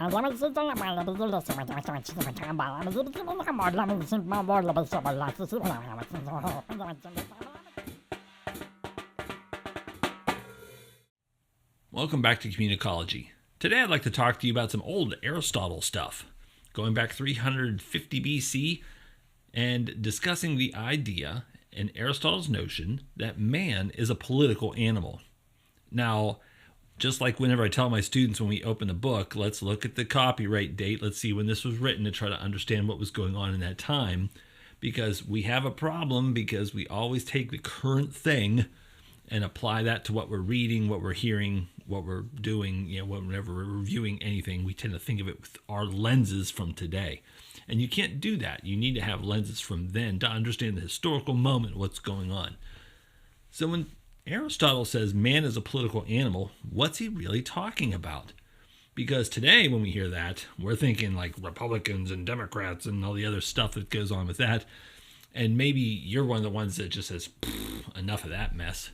Welcome back to Communicology. Today I'd like to talk to you about some old Aristotle stuff, going back 350 BC and discussing the idea and Aristotle's notion that man is a political animal. Now, just like whenever I tell my students when we open a book, let's look at the copyright date, let's see when this was written to try to understand what was going on in that time, because we have a problem because we always take the current thing and apply that to what we're reading, what we're hearing, what we're doing. Whenever we're reviewing anything, we tend to think of it with our lenses from today. And you can't do that. You need to have lenses from then to understand the historical moment, what's going on. So when Aristotle says man is a political animal, what's he really talking about? Because today when we hear that, we're thinking like Republicans and Democrats and all the other stuff that goes on with that. And maybe you're one of the ones that just says, enough of that mess.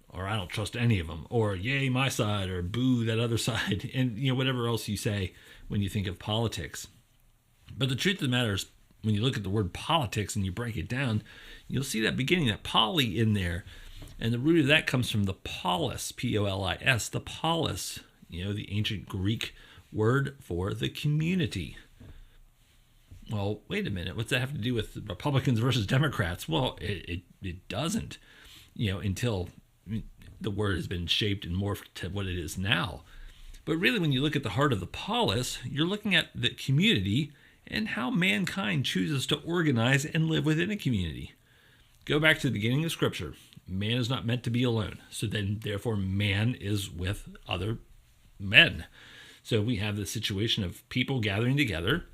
Or I don't trust any of them. Or yay, my side. Or boo, that other side. And whatever else you say when you think of politics. But the truth of the matter is, when you look at the word politics and you break it down, you'll see that beginning, that poly in there. And the root of that comes from the polis, P-O-L-I-S, the polis, the ancient Greek word for the community. Well, wait a minute. What's that have to do with Republicans versus Democrats? Well, it doesn't, until the word has been shaped and morphed to what it is now. But really, when you look at the heart of the polis, you're looking at the community and how mankind chooses to organize and live within a community. Go back to the beginning of Scripture. Man is not meant to be alone. So then, therefore, man is with other men. So we have the situation of people gathering together.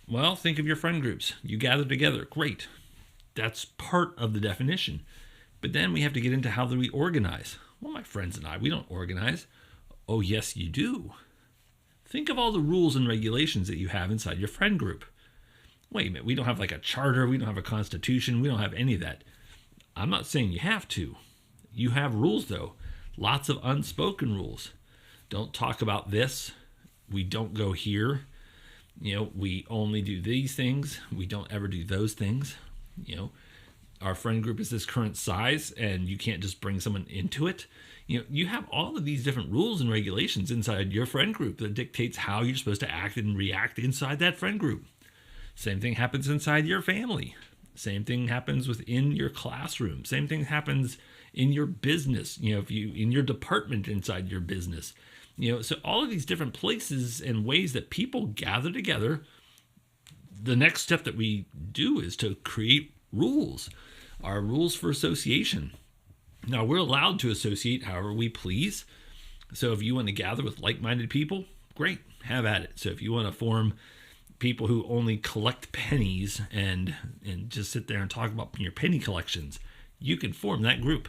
Well, think of your friend groups. You gather together. Great. That's part of the definition. But then we have to get into how do we organize. Well, my friends and I, we don't organize. Oh, yes, you do. Think of all the rules and regulations that you have inside your friend group. Wait a minute, we don't have like a charter, we don't have a constitution, we don't have any of that. I'm not saying you have to. You have rules, though. Lots of unspoken rules. Don't talk about this. We don't go here. We only do these things. We don't ever do those things. Our friend group is this current size, and you can't just bring someone into it. You have all of these different rules and regulations inside your friend group that dictates how you're supposed to act and react inside that friend group. Same thing happens inside your family. Same thing happens within your classroom. Same thing happens in your business, if you in your department inside your business. So all of these different places and ways that people gather together, the next step that we do is to create rules, our rules for association. Now, we're allowed to associate however we please. So if you want to gather with like-minded people, great, have at it. So if you want to form people who only collect pennies and just sit there and talk about your penny collections, you can form that group.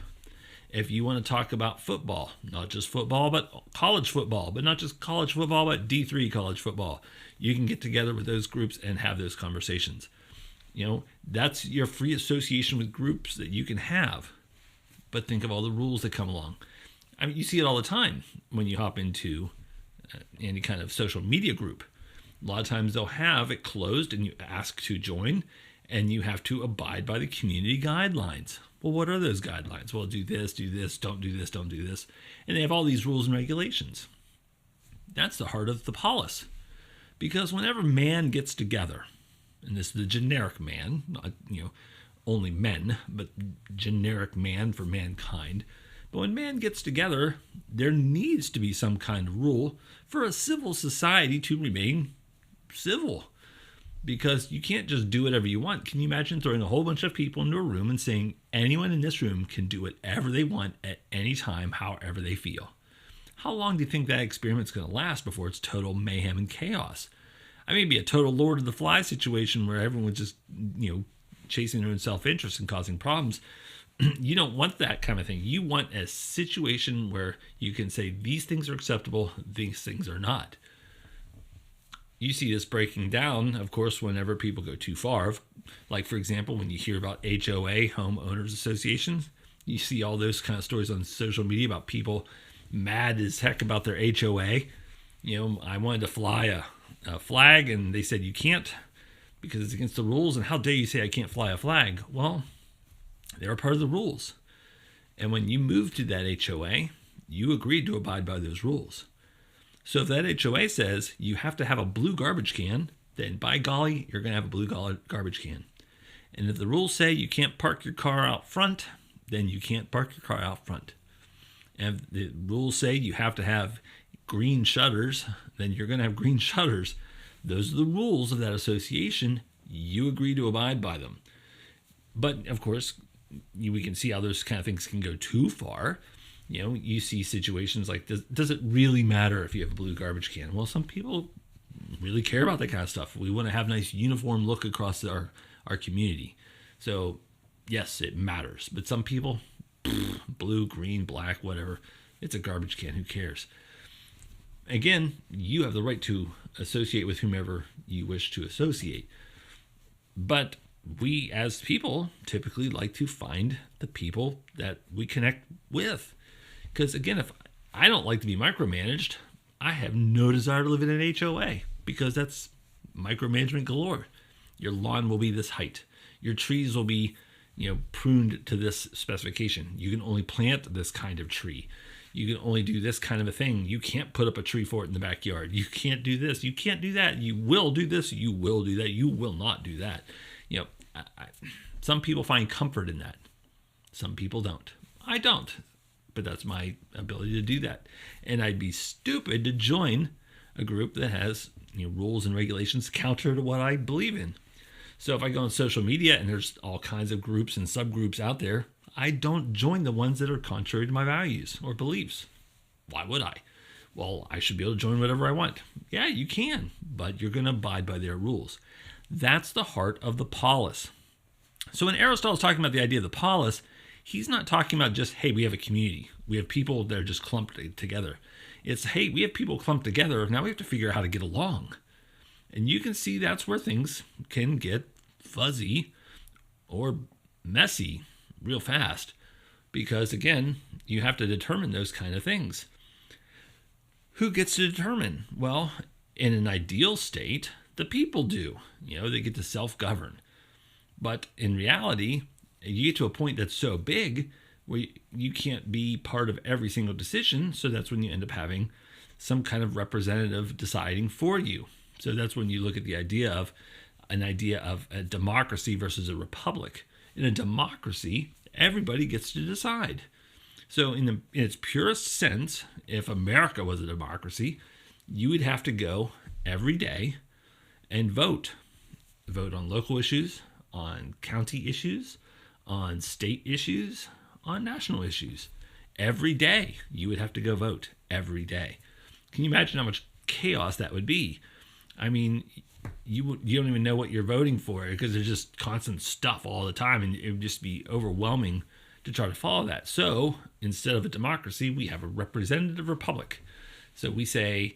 If you want to talk about football, not just football, but college football, but not just college football, but D3 college football, you can get together with those groups and have those conversations. That's your free association with groups that you can have. But think of all the rules that come along. I mean, you see it all the time when you hop into any kind of social media group. A lot of times they'll have it closed and you ask to join and you have to abide by the community guidelines. Well, what are those guidelines? Well, do this, don't do this, don't do this. And they have all these rules and regulations. That's the heart of the polis. Because whenever man gets together, and this is the generic man, not, only men, but generic man for mankind. But when man gets together, there needs to be some kind of rule for a civil society to remain civil. Because you can't just do whatever you want. Can you imagine throwing a whole bunch of people into a room and saying anyone in this room can do whatever they want at any time, however they feel? How long do you think that experiment's going to last before it's total mayhem and chaos? I mean, it'd be a total Lord of the Flies situation where everyone's just, chasing their own self-interest and causing problems. You don't want that kind of thing. You want a situation where you can say these things are acceptable, these things are not. You see this breaking down, of course, whenever people go too far. Like, for example, when you hear about HOA, homeowners associations, you see all those kind of stories on social media about people mad as heck about their HOA. I wanted to fly a flag, and they said you can't because it's against the rules. And how dare you say I can't fly a flag? Well, they're part of the rules. And when you moved to that HOA, you agreed to abide by those rules. So if that HOA says you have to have a blue garbage can, then by golly, you're going to have a blue garbage can. And if the rules say you can't park your car out front, then you can't park your car out front. And if the rules say you have to have green shutters, then you're going to have green shutters. Those are the rules of that association. You agree to abide by them. But of course, we can see how those kind of things can go too far. You see situations like, does it really matter if you have a blue garbage can? Well, some people really care about that kind of stuff. We want to have a nice uniform look across our community. So yes, it matters. But some people, blue, green, black, whatever, it's a garbage can. Who cares? Again, you have the right to associate with whomever you wish to associate. But we as people typically like to find the people that we connect with. Because again, if I don't like to be micromanaged, I have no desire to live in an HOA because that's micromanagement galore. Your lawn will be this height. Your trees will be, pruned to this specification. You can only plant this kind of tree. You can only do this kind of a thing. You can't put up a tree fort in the backyard. You can't do this. You can't do that. You will do this. You will do that. You will not do that. Some people find comfort in that. Some people don't. I don't. But that's my ability to do that. And I'd be stupid to join a group that has rules and regulations counter to what I believe in. So if I go on social media and there's all kinds of groups and subgroups out there, I don't join the ones that are contrary to my values or beliefs. Why would I? Well, I should be able to join whatever I want. Yeah, you can, but you're going to abide by their rules. That's the heart of the polis. So when Aristotle's talking about the idea of the polis, he's not talking about just, hey, we have a community. We have people that are just clumped together. It's, hey, we have people clumped together. Now we have to figure out how to get along. And you can see that's where things can get fuzzy or messy real fast. Because, again, you have to determine those kind of things. Who gets to determine? Well, in an ideal state, the people do. They get to self-govern. But in reality, you get to a point that's so big where you can't be part of every single decision. So that's when you end up having some kind of representative deciding for you. So that's when you look at the idea of a democracy versus a republic. In a democracy, everybody gets to decide. So in its purest sense, if America was a democracy, you would have to go every day and vote. Vote on local issues, on county issues, on state issues, on national issues. Every day you would have to go vote. Every day. Can you imagine how much chaos that would be? I mean, you don't even know what you're voting for because there's just constant stuff all the time, and it would just be overwhelming to try to follow that. So instead of a democracy, we have a representative republic. So we say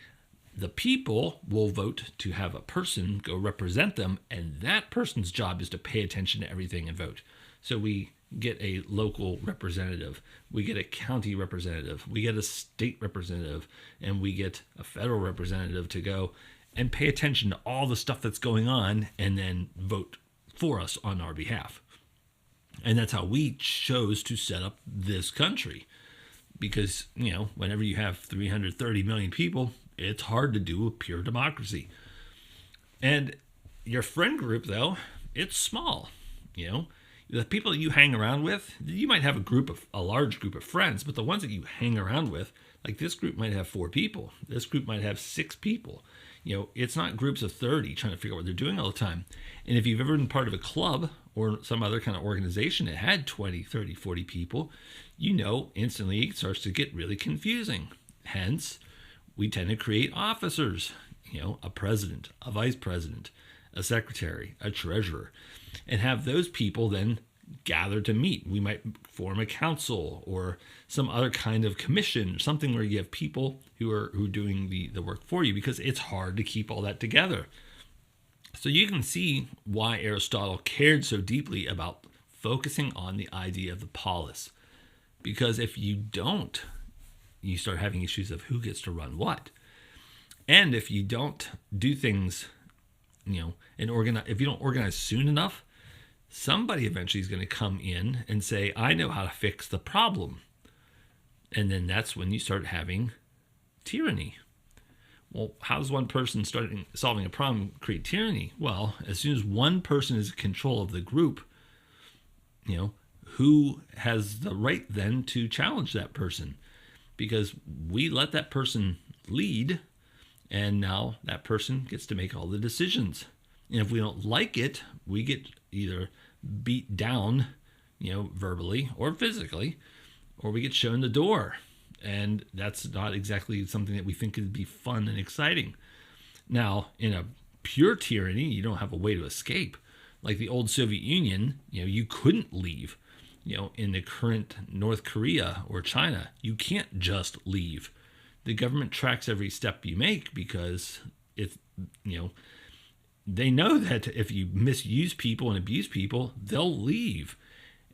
the people will vote to have a person go represent them, and that person's job is to pay attention to everything and vote. So we get a local representative, we get a county representative, we get a state representative, and we get a federal representative to go and pay attention to all the stuff that's going on and then vote for us on our behalf. And that's how we chose to set up this country. Because, whenever you have 330 million people, it's hard to do a pure democracy. And your friend group, though, it's small. The people that you hang around with, you might have a large group of friends, but the ones that you hang around with, like this group might have 4 people. This group might have 6 people. It's not groups of 30 trying to figure out what they're doing all the time. And if you've ever been part of a club or some other kind of organization that had 20, 30, 40 people, instantly it starts to get really confusing. Hence, we tend to create officers, a president, a vice president, a secretary, a treasurer, and have those people then gather to meet. We might form a council or some other kind of commission, something where you have people who are doing the work for you, because it's hard to keep all that together. So you can see why Aristotle cared so deeply about focusing on the idea of the polis. Because if you don't, you start having issues of who gets to run what. And if you don't do things, and if you don't organize soon enough, somebody eventually is going to come in and say, I know how to fix the problem. And then that's when you start having tyranny. Well, how does one person solving a problem create tyranny? Well, as soon as one person is in control of the group, who has the right then to challenge that person? Because we let that person lead, and now that person gets to make all the decisions. And if we don't like it, we get either beat down, verbally or physically, or we get shown the door. And that's not exactly something that we think would be fun and exciting. Now, in a pure tyranny, you don't have a way to escape. Like the old Soviet Union, you couldn't leave. In the current North Korea or China, you can't just leave. The government tracks every step you make because they know that if you misuse people and abuse people, they'll leave.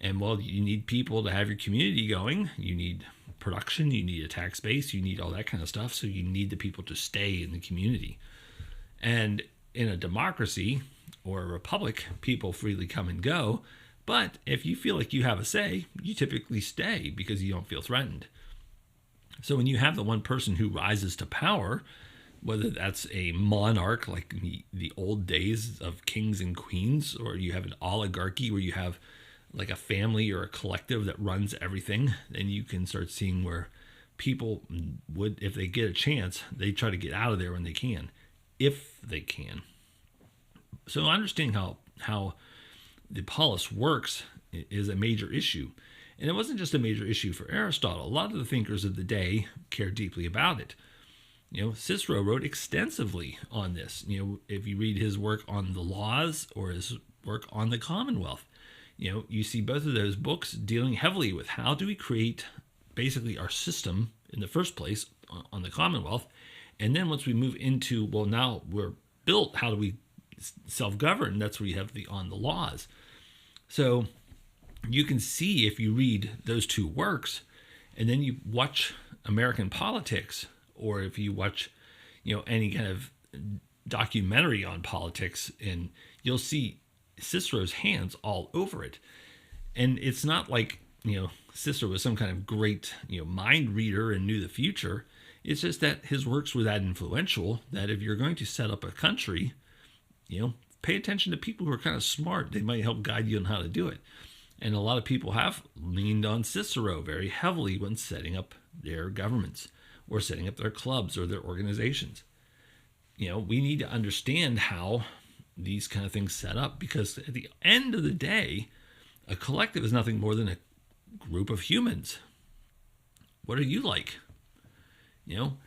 And well, you need people to have your community going. You need production, you need a tax base, you need all that kind of stuff. So you need the people to stay in the community. And in a democracy or a republic, people freely come and go. But if you feel like you have a say, you typically stay because you don't feel threatened. So when you have the one person who rises to power, whether that's a monarch like the old days of kings and queens, or you have an oligarchy where you have like a family or a collective that runs everything, then you can start seeing where people would, if they get a chance, they try to get out of there when they can, if they can. So understanding how the polis works is a major issue. And it wasn't just a major issue for Aristotle. A lot of the thinkers of the day cared deeply about it. Cicero wrote extensively on this. If you read his work on the laws or his work on the Commonwealth, you see both of those books dealing heavily with how do we create basically our system in the first place on the Commonwealth. And then once we move into, well, now we're built, how do we self-govern? That's where you have on the laws. So you can see if you read those two works and then you watch American politics, or if you watch, any kind of documentary on politics, and you'll see Cicero's hands all over it. And it's not like, Cicero was some kind of great, mind reader and knew the future. It's just that his works were that influential that if you're going to set up a country, pay attention to people who are kind of smart. They might help guide you on how to do it. And a lot of people have leaned on Cicero very heavily when setting up their governments or setting up their clubs or their organizations. We need to understand how these kind of things set up, because at the end of the day, a collective is nothing more than a group of humans. What are you like? The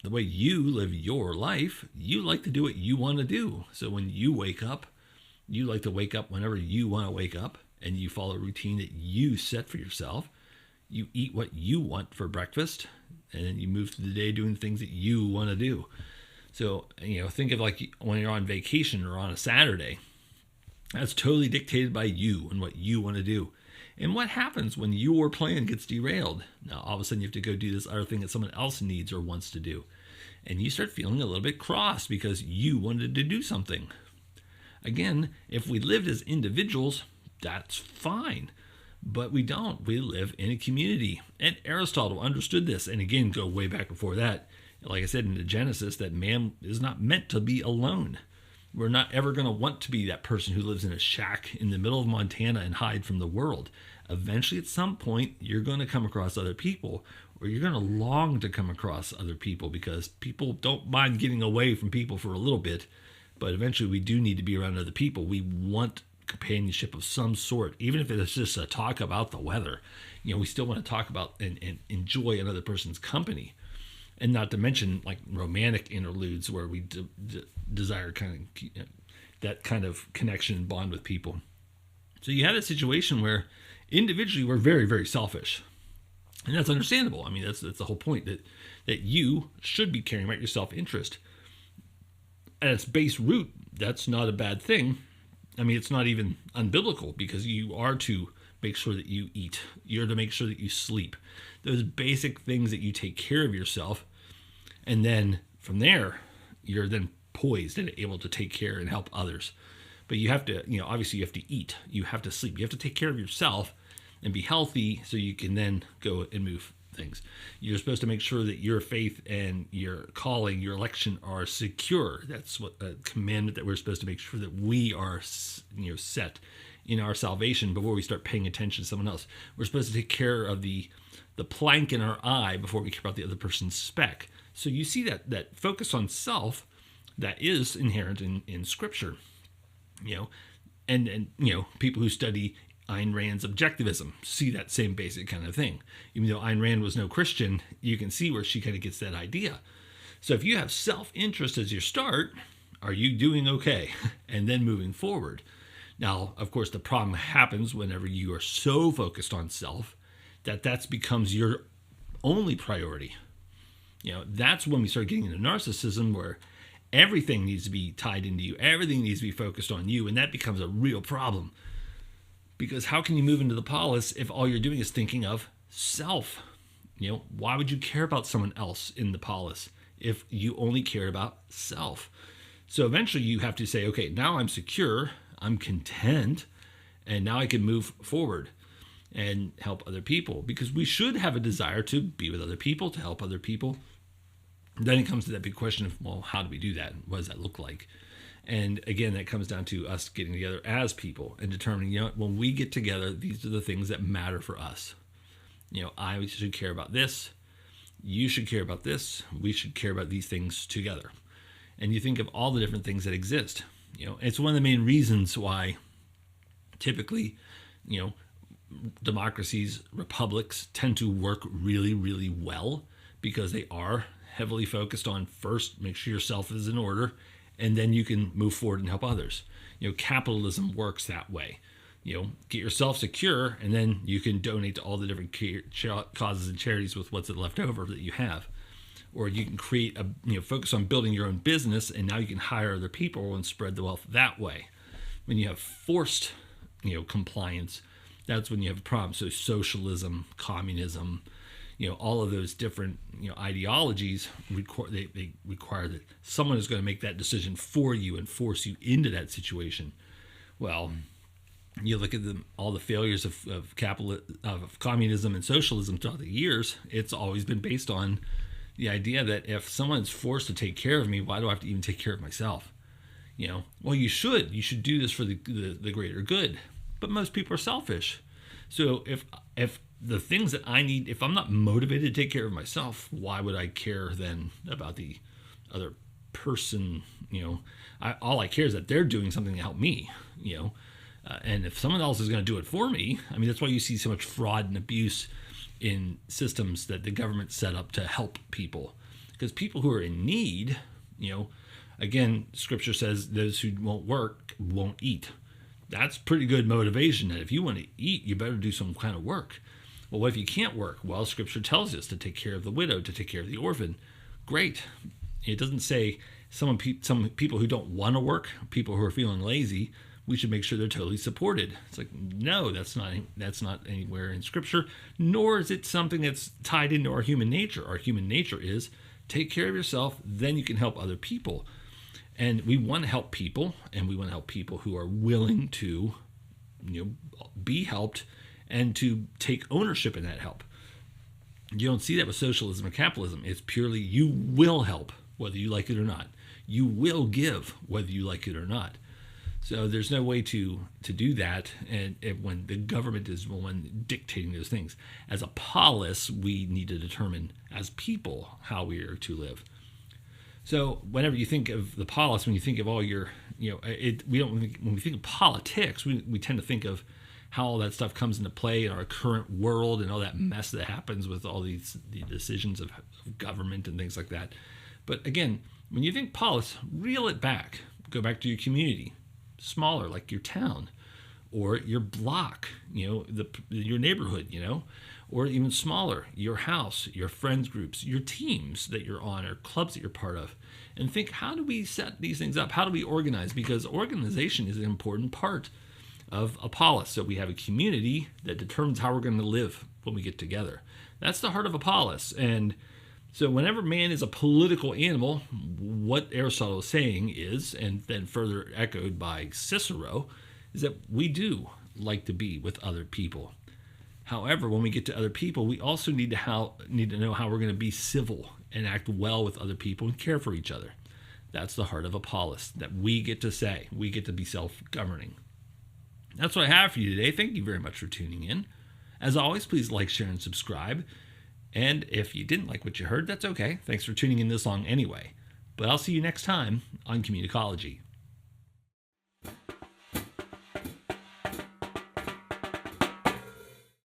way you live your life, you like to do what you want to do. So when you wake up, you like to wake up whenever you want to wake up, and you follow a routine that you set for yourself. You eat what you want for breakfast, and then you move through the day doing things that you want to do. So, think of like when you're on vacation or on a Saturday. That's totally dictated by you and what you want to do. And what happens when your plan gets derailed? Now, all of a sudden you have to go do this other thing that someone else needs or wants to do. And you start feeling a little bit cross because you wanted to do something. Again, if we lived as individuals, that's fine. But we don't. We live in a community. And Aristotle understood this. And again, go way back before that. Like I said in the Genesis, that man is not meant to be alone. We're not ever going to want to be that person who lives in a shack in the middle of Montana and hide from the world. Eventually, at some point, you're going to come across other people, or you're going to long to come across other people, because people don't mind getting away from people for a little bit. But eventually, we do need to be around other people. We want companionship of some sort, even if it's just a talk about the weather. We still want to talk about and enjoy another person's company. And not to mention like romantic interludes where we desire that kind of connection and bond with people. So you had a situation where individually we're very, very selfish. And that's understandable. I mean, that's the whole point, that you should be caring about your self-interest. At its base root, that's not a bad thing. I mean, it's not even unbiblical, because you are to make sure that you eat. You're to make sure that you sleep. Those basic things that you take care of yourself. And then from there, you're then poised and able to take care and help others. But you have to, obviously you have to eat, you have to sleep, you have to take care of yourself and be healthy so you can then go and move things. You're supposed to make sure that your faith and your calling, your election are secure. That's what a commandment that we're supposed to make sure that we are, set in our salvation before we start paying attention to someone else. We're supposed to take care of the plank in our eye before we care about the other person's speck. So you see that focus on self that is inherent in Scripture. And people who study Ayn Rand's objectivism see that same basic kind of thing. Even though Ayn Rand was no Christian, you can see where she kind of gets that idea. So if you have self-interest as your start, are you doing okay? And then moving forward. Now, of course, the problem happens whenever you are so focused on self that becomes your only priority. That's when we start getting into narcissism, where everything needs to be tied into you. Everything needs to be focused on you. And that becomes a real problem. Because how can you move into the polis if all you're doing is thinking of self? Why would you care about someone else in the polis if you only care about self? So eventually you have to say, okay, now I'm secure, I'm content, and now I can move forward and help other people. Because we should have a desire to be with other people, to help other people. Then it comes to that big question of, well, how do we do that? What does that look like? And again, that comes down to us getting together as people and determining, when we get together, these are the things that matter for us. I should care about this. You should care about this. We should care about these things together. And you think of all the different things that exist. It's one of the main reasons why typically, democracies, republics tend to work really, really well, because they are heavily focused on first, make sure yourself is in order, and then you can move forward and help others. Capitalism works that way. Get yourself secure, and then you can donate to all the different causes and charities with what's left over that you have. Or you can create focus on building your own business, and now you can hire other people and spread the wealth that way. When you have forced, compliance, that's when you have a problem. So socialism, communism, all of those different, ideologies they require that someone is going to make that decision for you and force you into that situation. Well, you look at all the failures of communism and socialism throughout the years. It's always been based on the idea that if someone's forced to take care of me, why do I have to even take care of myself? Well, you should do this for the greater good. But most people are selfish. So if the things that I need, if I'm not motivated to take care of myself, why would I care then about the other person? All I care is that they're doing something to help me, and if someone else is going to do it for me, that's why you see so much fraud and abuse in systems that the government set up to help people. Because people who are in need, again, Scripture says those who won't work won't eat. That's pretty good motivation, that if you want to eat, you better do some kind of work. Well, what if you can't work? Well, Scripture tells us to take care of the widow, to take care of the orphan. Great. It doesn't say some people who don't want to work, people who are feeling lazy, we should make sure they're totally supported. It's like, no, that's not anywhere in Scripture, nor is it something that's tied into our human nature. Our human nature is take care of yourself, then you can help other people. And we want to help people, and we want to help people who are willing to, be helped and to take ownership in that help. You don't see that with socialism or capitalism. It's purely you will help, whether you like it or not. You will give, whether you like it or not. So there's no way to do that, and when the government is the one dictating those things. As a polis, we need to determine as people how we are to live. So whenever you think of the polis, when you think of all your, when we think of politics, we tend to think of how all that stuff comes into play in our current world and all that mess that happens with all the decisions of government and things like that. But again, when you think polis, reel it back. Go back to your community, smaller, like your town, or your block, your neighborhood, or even smaller, your house, your friends groups, your teams that you're on, or clubs that you're part of, and think, how do we set these things up? How do we organize? Because organization is an important part of a polis. So we have a community that determines how we're going to live when we get together. That's the heart of a polis. And So whenever man is a political animal, what Aristotle is saying is, and then further echoed by Cicero, is that we do like to be with other people. However, when we get to other people, we also need to know how we're going to be civil and act well with other people and care for each other. That's the heart of a polis, that we get to say. We get to be self-governing. That's what I have for you today. Thank you very much for tuning in. As always, please like, share, and subscribe. And if you didn't like what you heard, that's okay. Thanks for tuning in this long anyway. But I'll see you next time on Communicology.